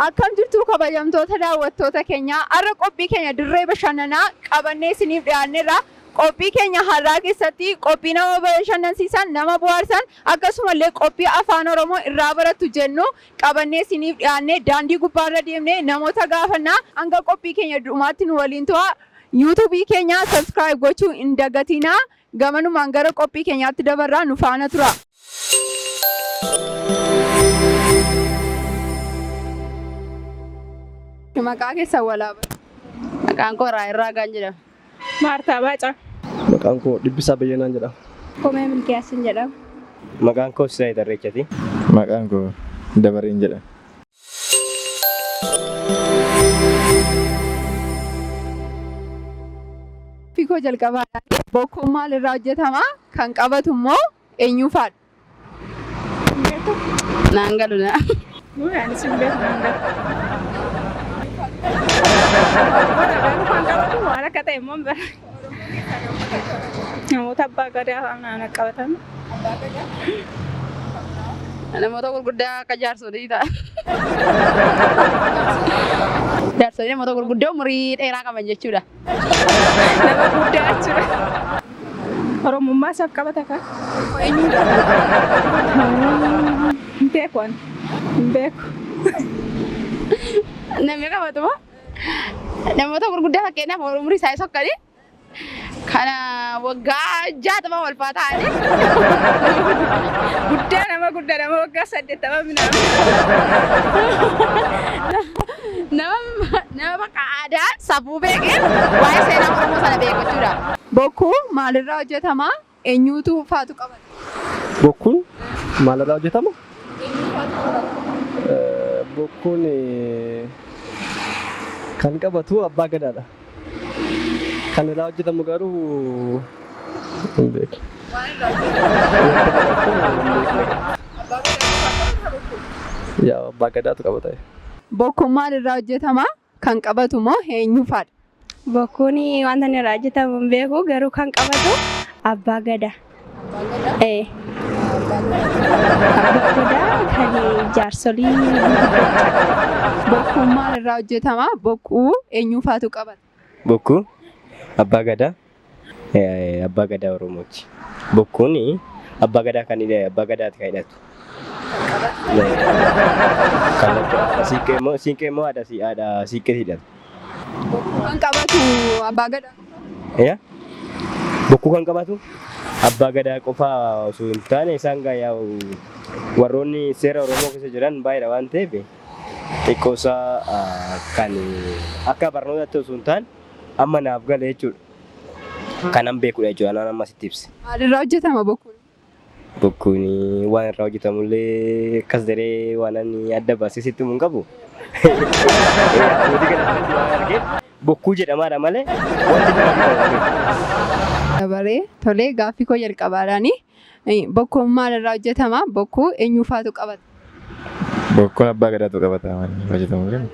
Akkam jirtu kabajamtoota daawwattoota keenya har'a qophii keenya dirree bashannanaa qabannee isiniif dhiyaanneerra. Qophii keenya har'aa keessatti qophii nama bashannansiisan nama bohaarsan akkasumallee qophii afaan oromoo irraa barattu jennu qabannee isiniif dhiyaannee daandii gubbaarra deemnee namoota gaafannaa hanga qophii keenya dhumaatti nu waliin tu'aa. yuutuubii keenya sabskiraayib gochuu hin dagatinaa. Gamanumaan gara qophii keenyaatti dabarraa nu faana tura. Maqaa keessan walaaba. Maqaan koo Raayirraa Gaan jedhama. Maartaa Baacaa. Maqaan koo Dhibbisaa Bayyanaan jedhama. Komee Milkiyaasin jedhama. Maqaan koo Sisaayit Arreechati. Maqaan koo Dabariin jedhama. Fiikoo jalqabaa bokkuun maalirraa hojjetama? Kan qabatu immoo eenyu faadha? Naan galu na. Ani sin beeku naan galu. Waan akka ta'e immoo bara. Namoota abbaa gadaa naan qabatan. Namoota gurguddaa akka jaarsolii ta'a. Jaarsolii namoota gurguddoo umurii dheeraa qaban jechuudha. Nama guddaa jechuudha. Oromummaa isaaf qabata kan? Hin beeku ani. Hin beeku. Namni qabatu moo? Namoota gurguddaa fakkeenyaaf umurii isaa sokkanii kana waggaa 60 ol fa'aa ta'anii Guddaa nama guddaa nama waggaa 80 minaa. nama bakka aadaa safuu beekee waa'ee seenaa Oromoo sana beeku jechuudha. Bokkuu maalirraa hojjetama? Eenyutu faatu qabata? Bokkuun maalirraa hojjetama? Bokkuun kan qabatu abbaa gadaadha. Kan irraa hojjetamu garuu hin beeku. Yaa abbaa gadaatu qabata. Bokkuun maalirraa hojjetama? Kan qabatu immoo eenyu faadha? Bokkuun wanta inni irraa hojjetamu hin beeku garuu kan qabatu abbaa gadaa. Abbaa gadaa kan jaarsolii gurguddoo. Bokkuun maalirraa hojjetama? Bokkuu eenyu faatu qabata? Bokkuu abbaa gadaa Oromooti. Bokkuun abbaa gadaa kan abbaa gadaati kan hidhatu. Siinqee immoo haadha siinqee hidhatu. Kan qabatu abbaa gadaa? Bokkuu kan qabatu abbaa gadaa qofaa osoo hin taane isaan yaa'u warroonni seera Oromoo keessa jiran baay'eedha waan ta'eef xiqqoosaa kan akka barnootaatti osoo hin taane amma naaf gala jechuudha. Kanan beekudha jechuudha naan amma sitti ibse. Maalirraa hojjetama bokkuun? Bokkuun waan irraa hojjetamullee akkas daree waan ani adda baasee sitti himuun qabu. Abbootii gadaatti waan argee bokkuu jedhamaadha malee wanti Dabaree tolee gaaffii koo jalqabaadhaani. Bokkuun maalirraa hojjetama? Bokkuu eenyu faatu qabata? Bokkuun abbaa gadaatu qabata waan hojjetamu kennu.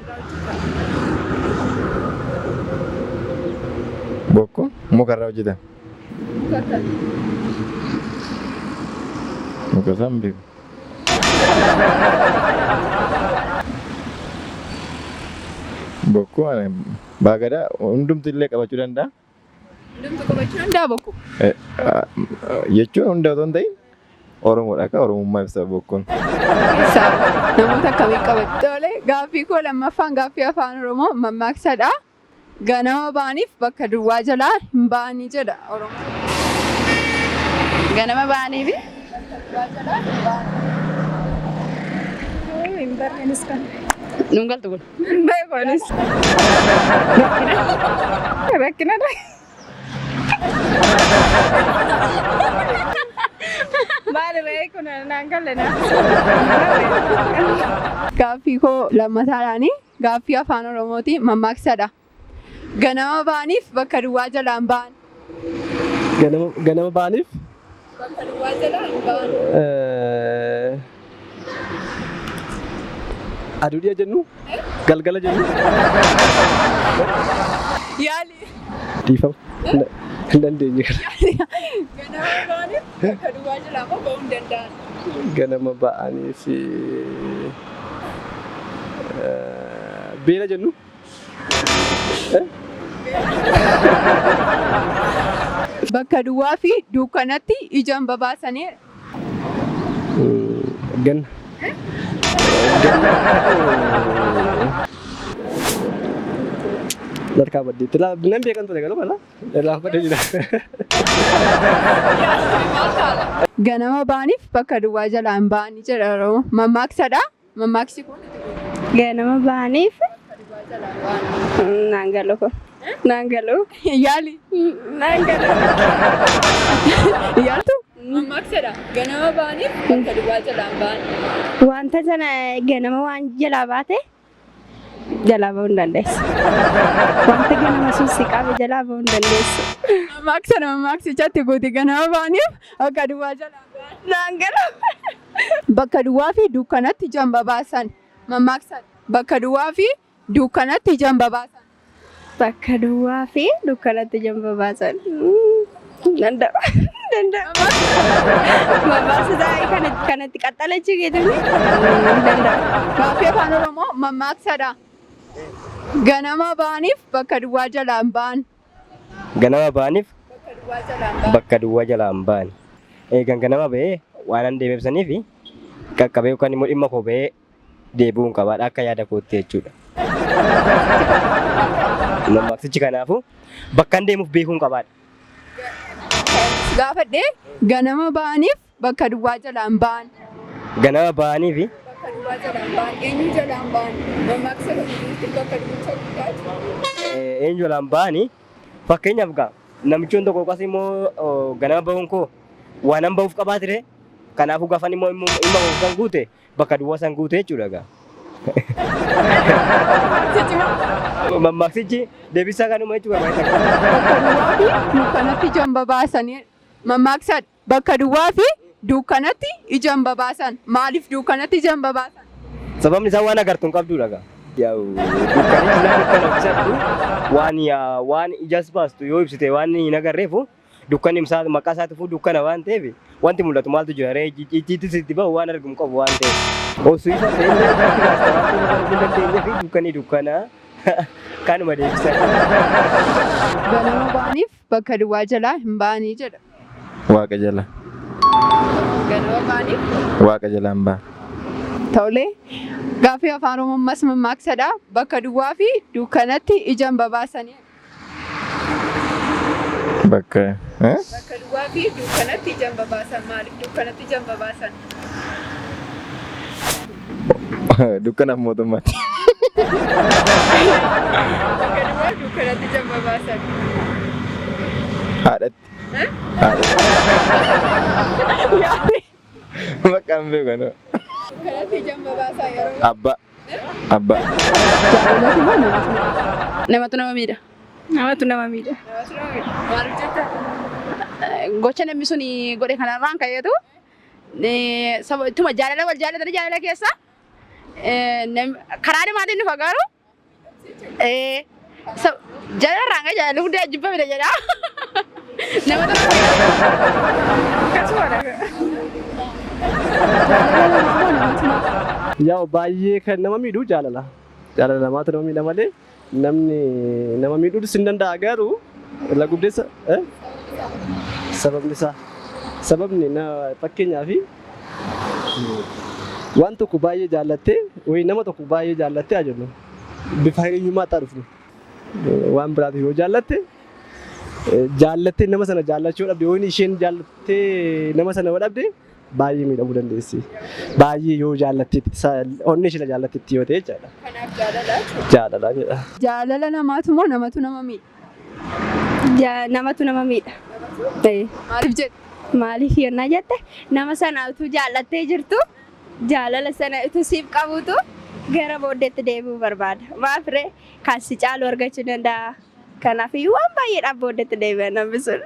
Bokkuun mukarraa hojjetama. Muka isaan beeku. Bokkuu abbaa gadaa hundumti illee qabachuu danda'a. Hundumtu qabachuu danda'a bokkuu? Jechuun hunda otoo hin ta'in Oromoodha akka Oromummaa ibsa bokkuun. Namoota akkamii qabatu? Tolee gaaffii koo lammaffaan gaaffii afaan Oromoo mammaaksadha. Ganama ba'aniif bakka duwwaa jalaa hin ba'anii jedha Oromoo. Ganama ba'anii fi Hin barreenis kan. nuun galtu kun. Hin beekuunis. Rakkinadha. Maali ree kun naan galle na. Gaaffii koo lammataadhaani gaaffii afaan Oromooti mammaaksadha. Ganama ba'aniif bakka duwwaa jalaa hin ba'an. Ganama ba'aniif Bakka duwwaa jalaa hin ba'an. aduudhiya jennu galgala jennu Yaali. Dhiifama. Hin dandeenye kana. Ganama baaniif bakka duwwaa jalaa moo ba'uu hin danda'an? Ganama ba'anii fi beela jennu. Bakka duwwaa fi dukkanatti ijaan babaasanii Ganna. Darkaa baddeetti. Nan beekan ture galuu mala. Laaffadhee jira. ganama baaniif bakka duwwaa jalaan ba'anii jedha mammaaksadha. Mammaaksi kun Ganama baaniif naan galu kun. Naan galu. yaali Naan galu. yaaltu mammaaksadha. Ganama baaniif bakka duwwaa jalaan ba'an. Wanta sana ganama waan jalaa baate jalaa ba'uu hin dandeessu. Wanta ganama sun si qabe jalaa ba'uu hin dandeessu. Mammaaksichatti guuti ganama baaniif bakka duwwaa jalaan ba'an. Naan galu. Bakka duwwaa fi dukkanatti ijaan babaasan. Mammaaksan bakka duwwaa fi dukkanatti ijaan babaasan. Bakka duwwaa fi dukkanatti ijaan babaasan. Danda'a. Danda'a. Babaasu taa'ee kanatti qaxxalachuu geetanii danda'a. Gaaffii afaan Oromoo mammaaksadha. Ganama baaniif bakka duwwaa jalaan ba'an. Ganama baaniif Bakka duwwaa jalaan ba'an. bakka duwwaa jalaan ba'an. Eegan ganama ba'ee waan an deemsanii fi qaqqabee yookaan immoo dhimma koo ba'ee deebi'uun qabaadha akka yaada kootti jechuudha. Mammaaksichi kanaafu bakka an deemuuf beekuun qabaadha. Gaafadhee ganama ba'aniif bakka duwwaa jalaan ba'an. Ganama ba'anii fi Bakka duwwaa jalaan ba'an. Eenyu jalaan ba'an? Mammaaksa kamitti bakka duwwaa eenyu jalaan ba'anii fakkeenyaaf gaa namichoon tokko yookaas immoo ganama ba'uun koo waan an ba'uuf qabaatire kanaafuu gaafan immoo dhimma koo san guute bakka duwwaa san guute jechuudha gaa. Mammaaksichi deebisaa kanuma jechuudha. Bakka duwwaa fi dukkanatti ijaan babaasan. Mammaaksadha. Bakka duwwaa fi dukkanatti ijaan babaasan. Maaliif dukkanatti ijaan babaasan? Sababni isaa waan agartuun qabduudha gaa. Dukkanichi naa dukkana ibsattu waan ijas baastu yoo ibsite waan hin agarreefu dukkanni isaa maqaa isaatiifuu dukkana waan ta'eef wanti mul'atu maaltu jira ree ijjiitti sitti bahu waan argamu qabu waan ta'eef. Osoo ifa ta'e illee irratti baasta waan ta'eef arguu dandeenye fi dukkanni dukkanaa kanuma deebisaa. Ganama ba'aniif bakka duwwaa jalaa hin ba'anii jedha. Waaqa jala. Ganama ba'aniif Waaqa jalaan ba'a. tolee. Gaaffii afaan Oromoo ammas mammaaksadha. Bakka duwwaa fi dukkanatti ijaan babaasanii. Bakka. Bakka duwwaa fi dukkanatti ijaan babaasan. Maaliif dukkanatti ijaan babaasan? Dukkanaaf mootummaatti. Bakka duwwaa dukkanatti ijaan babaasan. Haadhatti. Haadhatti. Bakka hin beekan. Dukkanatti ijaan babaasan yeroo Abbaa. Abbaa. Namatu nama miidha. Namatu nama miidha. maaliif jetta? Gocha namni sun godhe kanarraan ka'eetu ittuma jaalala wal jaalatanii jaalala keessa karaa dhimaatiin nu fagaaru jaalarraan kan jaalalli guddaa jibbamidha jedha. Namatu nama miidha. Akkasumadha. Yaa baay'ee kan nama miidhu jaalala. Jaalala namaatu nama miidha malee namni nama miidhuus hin danda'a garuu irra guddeessa sababni isaa fakkeenyaaf waan tokko baay'ee jaallattee wayii nama tokko baay'ee jaallattee haa jennu bifa hiriyummaa ta'aa dhufnu waan biraatiif yoo jaallattee nama sana jaallachuu dhabde wayii isheen jaallattee nama sana yoo dhabde baay'ee miidhamuu dandeessi. Baay'ee yoo jaallatteetti onni ishee jaallatteetti yoo ta'e jechaadha. Kanaaf jaalala. Jaalala jedha. Jaalala namaatu moo namatu nama miidha? Namatu nama miidha. Maaliif jedhu? Maaliif yennaa jette nama sana utuu jaallattee jirtu jaalala sana utuu siif qabuutu gara booddeetti deebi'uu barbaada. Maaf ree kan si caalu argachuu danda'a. Kanaafiyyuu waan baay'eedhaaf booddeetti deebi'a namni sun.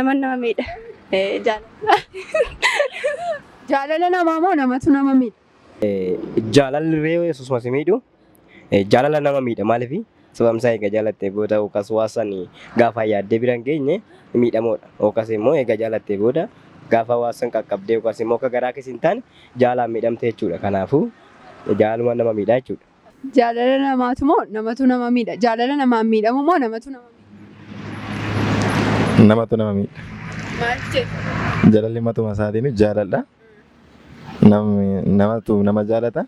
Nama miidha. Jaalala namaa moo namatu nama miidha? Jaalalli ree yesuusuma si miidhu jaalala nama miidha maaliif sababni egaa jaalattee booda yookaas waasan gaafa yaaddee biraan geenye miidhamoodha. Yookaas immoo egaa jaalattee booda gaafa waasan qaqqabdee yookaas immoo akka garaa keessa hin taane jaalaan miidhamte jechuudha. Kanaafuu jaaluma nama miidhaa jechuudha. Jaalala namaatu moo namatu nama miidha? Jaalala namaan miidhamu moo namatu nama miidha? Namatu nama miidha. Maal jedhu? Jaalalli matuma isaatiin jaaladha. Namatu nama jaalata.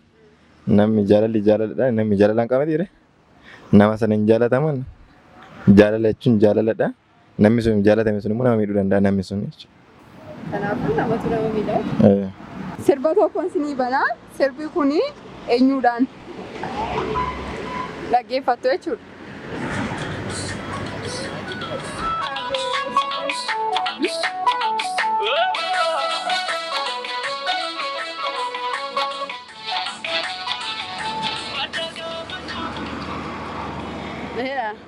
Namni jaalalli jaaladha. Namni jaalala hin qabne nama sana hin jaalataman jaalala jechuun jaalaladha. Namni sun jaalatame sun immoo nama miidhuu danda'a namni sun jechuudha. Kanaafuu namatu nama miidha. Sirba tokkoon sinii banaa. Sirbi kuni eenyuudhaan dhaggeeffattu jechuudha.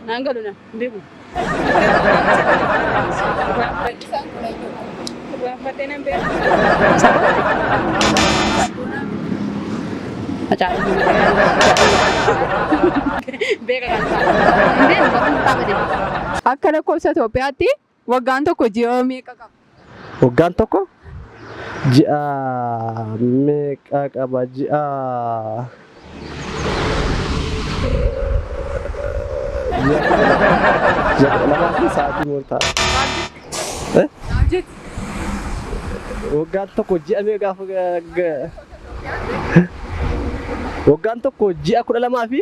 Nangalu na, beeku. Fateenan beeku. Macam beeka kan Akka lakkoofsa Itoophiyaatti waggaan tokko ji'a meeqa qaba? Waggaan tokko ji'a meeqa qaba? Ji'a lamaa fi sa'aatii murtaa'e. Waggaan tokko ji'a meeqa waggaan tokko ji'a 12 fi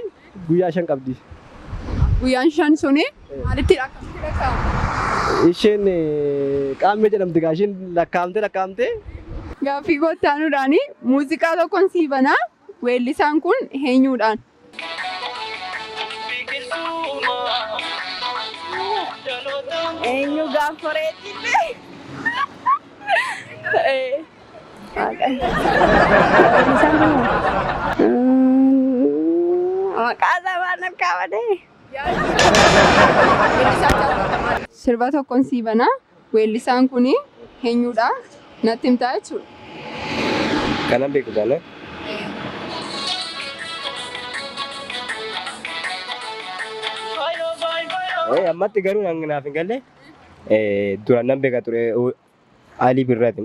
guyyaa 5 qabdi. Guyyaan 5 suni maalitti lakkaa'ama? Isheen qaammee jedhamti gaa isheen lakkaa'amtee. Gaaffii gottaanuudhaani muuziqaa tokkoon sii banaa. Weellisaan kun eenyuudhaan? Eenyu gaafforeetti? Maqaa waan argaamate. Sirba tokkoon sii banaa. Weellisaan kun eenyuudha? Natti himtaa jechuudha. Kanan beeku taane. Ammatti garuu naaf hin galle duraan nan beeka ture Alii Birraati.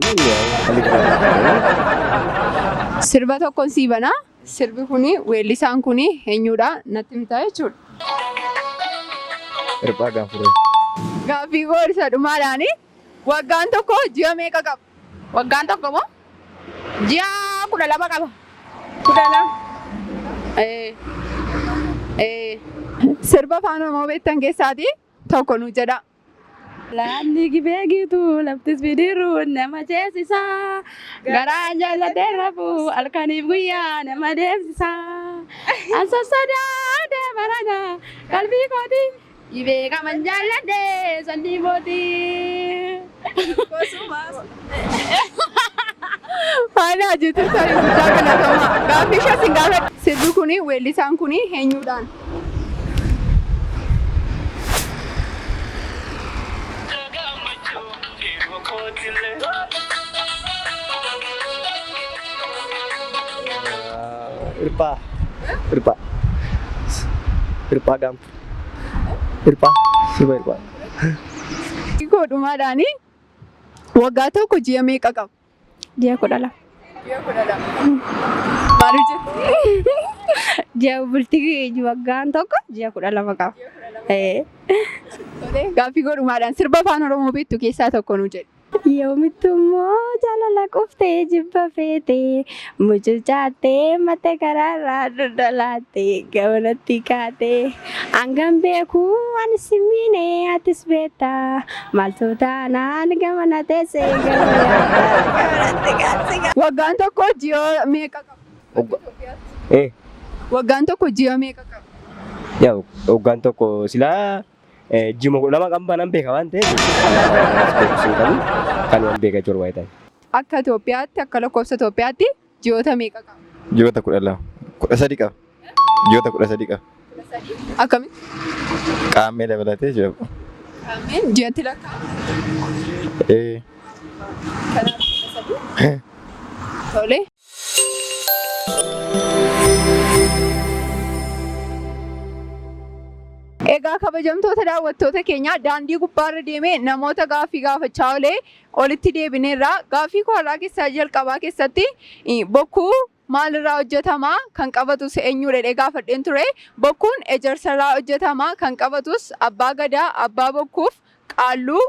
Sirba tokkoon sii banaa. Sirbi kun weellisaan kun eenyuudha? Natti himtaa jechuudha. Hirphaa gaafuree. Gaaffii goorisa dhumaadhaani waggaan tokko ji'a meeqa qaba? waggaan tokko moo ji'a 12 qaba. 12. Sirba afaan Oromoo beektan keessaati tokko nu jedha. Laanni gibee gitu laftis bidiru nama ceesisa garaa jaallatee rafu halkaniif guyyaa nama deemsisa ansa sodaate barana qalbii kooti gibee qaban jaalladhe sannii booti. Faayidaan hojjetu tarii guddaa galatoomaa. Gaaffii ishee gaafadha. Sirbi kun weellisaan kun eenyuudhaan? Hirphaa gaanfa. Sirba hirphaa. Godhumaadhaani waggaa tokko ji'a meeqa qaba? Ji'a 12. Ji'a 12. Maal hojjetu? Ji'a bultii waggaan tokko ji'a 12 qaba. Gaaffii godhumaadhaan sirba afaan Oromoo beektu keessaa tokko nu jedhu. Yoomittummoo jaalala quftee jibba feetee mucucaattee mattee karaarraa daldalaattee gabanatti kaatee hangam beekuu ani simiinee atis beektaa maaltu taanaan gamana teessee gama gabanatti kaatee. Waggaan tokko ji'a meeqa qaba? Waggaan tokko ji'a meeqa qaba? Yaa waggaan tokko silaa Jima 12 kan banan beeka waan ta'eef kan waan beeka jiru waayee ta'e. Akka Itoophiyaatti akka lakkoofsa Itoophiyaatti ji'oota meeqa qaba? Ji'oota 12. 13 qaba. Ji'oota 13 qaba. Akkamitti? Qaammee dabalatee ji'a. Qaammeen ji'atti lakkaa'ama? Kanaaf 13? Tolee. kabajamtoota daawwattoota keenya daandii gubbaarra deemee namoota gaaffii gaafachaa olee olitti deebineerra. Gaaffii koo har'aa keessaa jalqabaa keessatti bokkuu maalirraa hojjetamaa kan qabatus eenyudha jedhee gaafadheen ture. Bokkuun ejersarraa hojjetamaa kan qabatus abbaa gadaa, abbaa bokkuuf qaalluu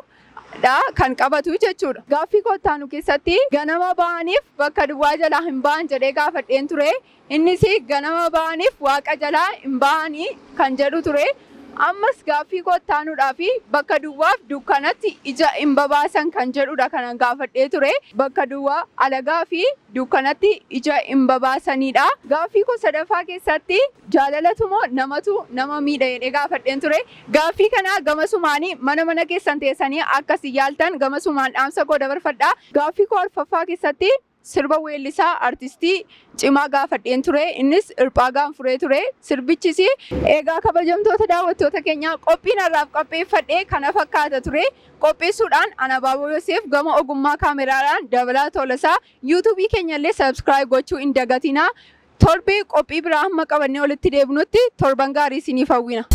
kan qabatu jechuudha. Gaaffii koottaanu keessatti ganama ba'aniif bakka duwwaa jalaa hin ba'an jedhee gaafadheen ture. Innis ganama ba'aniif waaqa jalaa hin ba'anii kan jedhu ture. Ammas gaaffii koottaanuudhaa fi bakka duwwaaf dukkanatti ija hin babaasan kan jedhudha kanan gaafadhee ture. Bakka duwwaa alagaa fi dukkanatti ija hin babaasanidha. Gaaffii koo sadaffaa keessatti jaalalatu moo namatu nama miidha jedhee gaafadheen ture. Gaaffii kana gamasumaanii mana keessan teessanii akkasii yaaltan gamasumaan dhaamsa koo dabarfadha. Gaaffii koo arfaffaa keessatti sirba weellisaa artistii cimaa gaafadheen ture. Innis Hirphaa Gaanfuree ture. Sirbichis egaa kabajamtoota daawwattoota keenya qophiin har'aaf qopheeffadhee kana fakkaata ture. Qopheessuudhaan Anabaaboo Yoseef gama ogummaa kaameraadhaan Dabalaa Tolasaa yuutuubii keenyallee sabskiraayib gochuu hin dagatinaa. Torbee qophii biraa hamma qabannee walitti deebinutti torban gaarii isiniif hawwina.